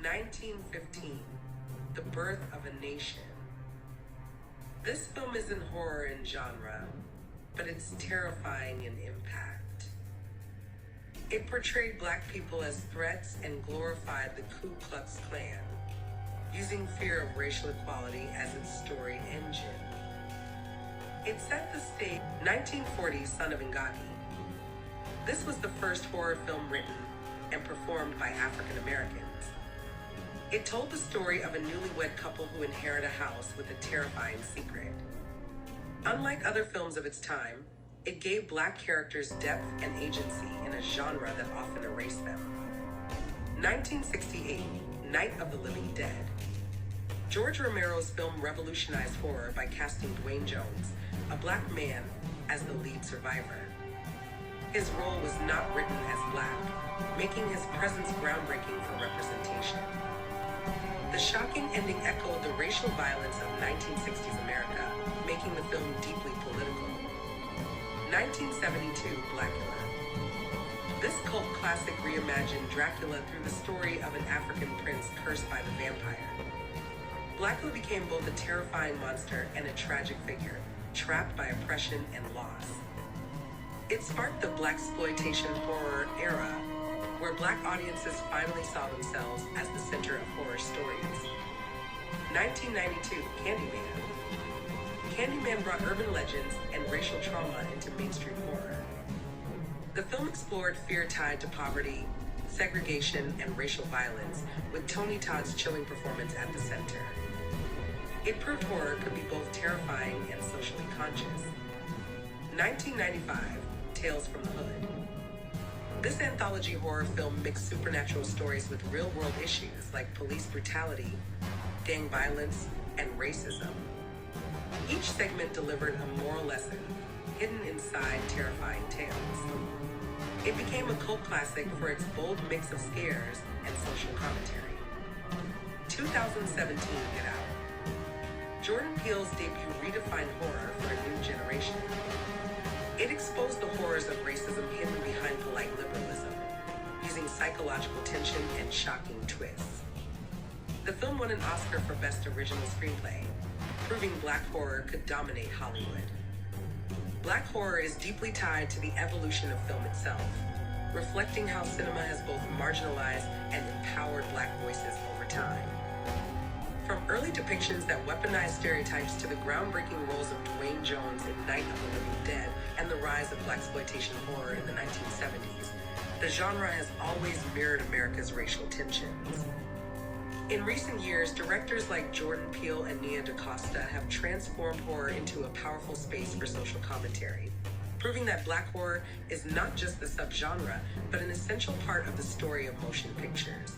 1915, The Birth of a Nation. This film isn't horror in genre, but it's terrifying in impact. It portrayed Black people as threats and glorified the Ku Klux Klan, using fear of racial equality as its story engine. It set the stage. 1940's Son of Ngati. This was the first horror film written and performed by African Americans. It told the story of a newlywed couple who inherit a house with a terrifying secret. Unlike other films of its time, it gave Black characters depth and agency in a genre that often erased them. 1968, Night of the Living Dead. George Romero's film revolutionized horror by casting Duane Jones, a Black man, as the lead survivor. His role was not written as Black, making his presence groundbreaking for representation. The shocking ending echoed the racial violence of 1960s America, making the film deeply political. 1972, Blackula. This cult classic reimagined Dracula through the story of an African prince cursed by the vampire. Blackula became both a terrifying monster and a tragic figure, trapped by oppression and loss. It sparked the Blaxploitation horror era, where Black audiences finally saw themselves as the center of horror stories. 1992, Candyman. Candyman brought urban legends and racial trauma into mainstream horror. The film explored fear tied to poverty, segregation, and racial violence, with Tony Todd's chilling performance at the center. It proved horror could be both terrifying and socially conscious. 1995, Tales from the Hood. This anthology horror film mixed supernatural stories with real-world issues like police brutality, gang violence, and racism. Each segment delivered a moral lesson, hidden inside terrifying tales. It became a cult classic for its bold mix of scares and social commentary. 2017, Get Out. Jordan Peele's debut redefined horror for a new generation. It exposed the horrors of racism hidden behind polite liberalism, using psychological tension and shocking twists. The film won an Oscar for Best Original Screenplay, proving Black horror could dominate Hollywood. Black horror is deeply tied to the evolution of film itself, reflecting how cinema has both marginalized and empowered Black voices over time. From early depictions that weaponized stereotypes to the groundbreaking roles of Duane Jones in Night of the Living Dead and the rise of Blaxploitation horror in the 1970s, the genre has always mirrored America's racial tensions. In recent years, directors like Jordan Peele and Nia DaCosta have transformed horror into a powerful space for social commentary, proving that Black horror is not just the subgenre, but an essential part of the story of motion pictures.